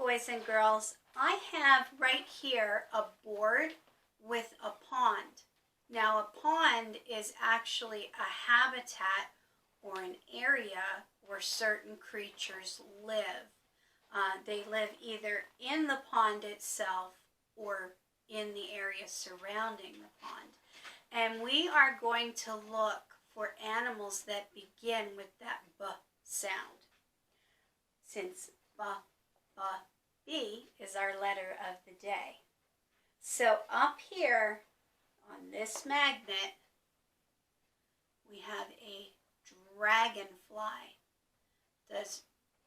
boys and girls, I have right here a board with a pond. Now a pond is actually a habitat or an area where certain creatures live. They live either in the pond itself or in the area surrounding the pond. And we are going to look for animals that begin with that B sound. Since B is our letter of the day. So up here on this magnet, we have a dragonfly. Does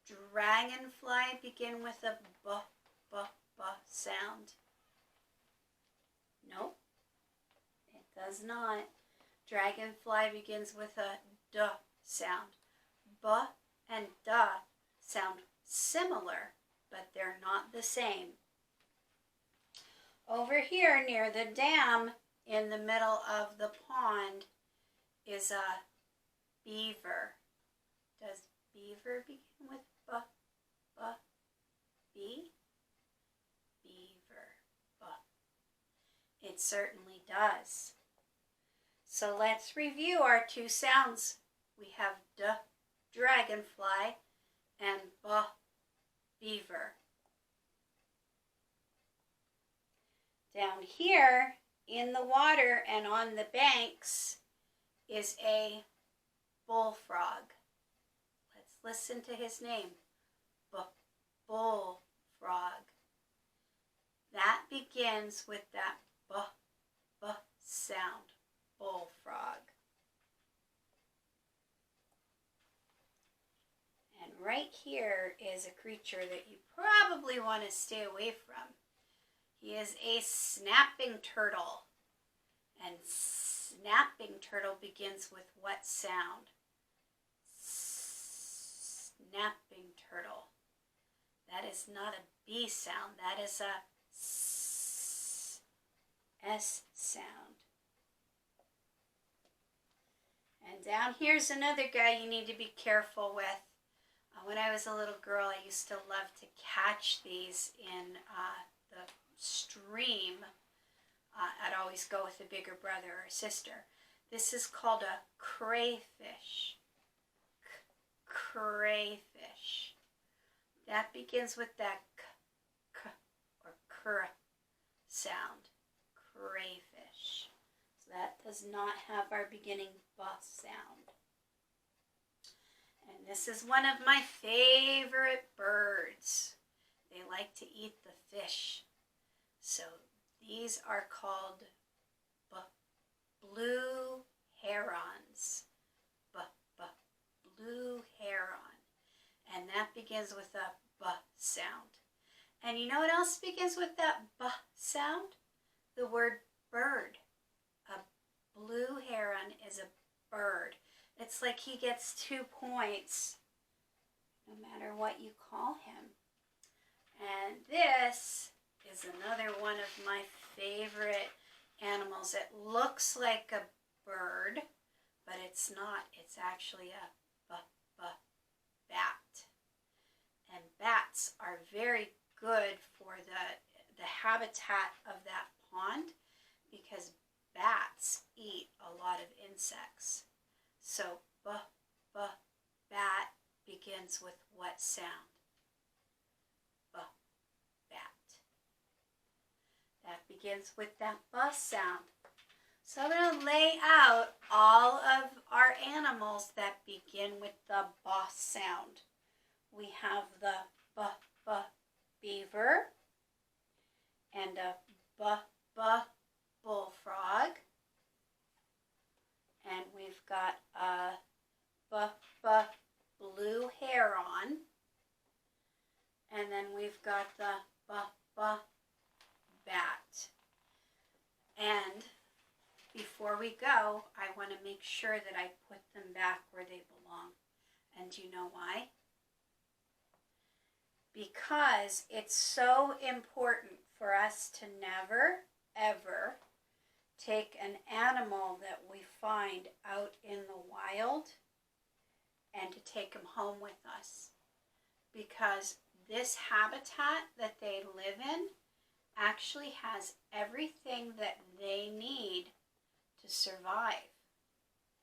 dragonfly begin with a B sound? Nope, it does not. Dragonfly begins with a D sound. B and D sound similar, but they're not the same. Over here near the dam in the middle of the pond is a beaver. Does beaver begin with B? Beaver, B. It certainly does. So let's review our two sounds. We have D, dragonfly, and B, beaver. Down here in the water and on the banks is a bullfrog. Let's listen to his name. Bullfrog. That begins with that B sound. Bullfrog. And right here is a creature that you probably want to stay away from. He is a snapping turtle. And snapping turtle begins with what sound? Snapping turtle. That is not a B sound. That is a S sound. And down here's another guy you need to be careful with. When I was a little girl, I used to love to catch these in the stream. I'd always go with a bigger brother or sister. This is called a crayfish. Crayfish. That begins with that k or cr sound. Crayfish. So that does not have our beginning B sound. And this is one of my favorite birds. They like to eat the fish. So these are called blue herons. Blue heron. And that begins with a B sound. And you know what else begins with that B sound? The word bird. A blue heron is a bird. It's like he gets 2 points no matter what you call him. And this is another one of my favorite animals. It looks like a bird, but it's not. It's actually a bat. And bats are very good for the habitat of that pond because bats eat a lot of insects. So bat begins with what sound? Bat. That begins with that B sound. So I'm going to lay out all of our animals that begin with the B sound. We have the beaver and a bullfrog. And we've got a blue heron. And then we've got the bat. And before we go, I want to make sure that I put them back where they belong. And do you know why? Because it's so important for us to never, ever take an animal that we find out in the wild and to take him home with us. Because this habitat that they live in actually has everything that they need to survive.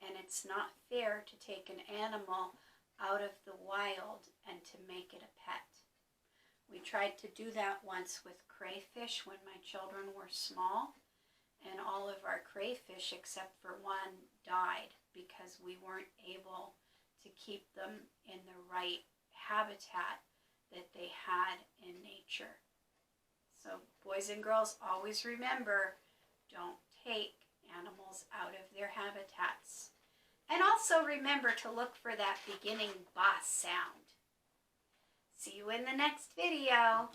And it's not fair to take an animal out of the wild and to make it a pet. We tried to do that once with crayfish when my children were small, and all of our crayfish except for one died because we weren't able to keep them in the right habitat that they had in nature. So boys and girls, always remember, don't take animals out of their habitats. And also remember to look for that beginning ba sound. See you in the next video.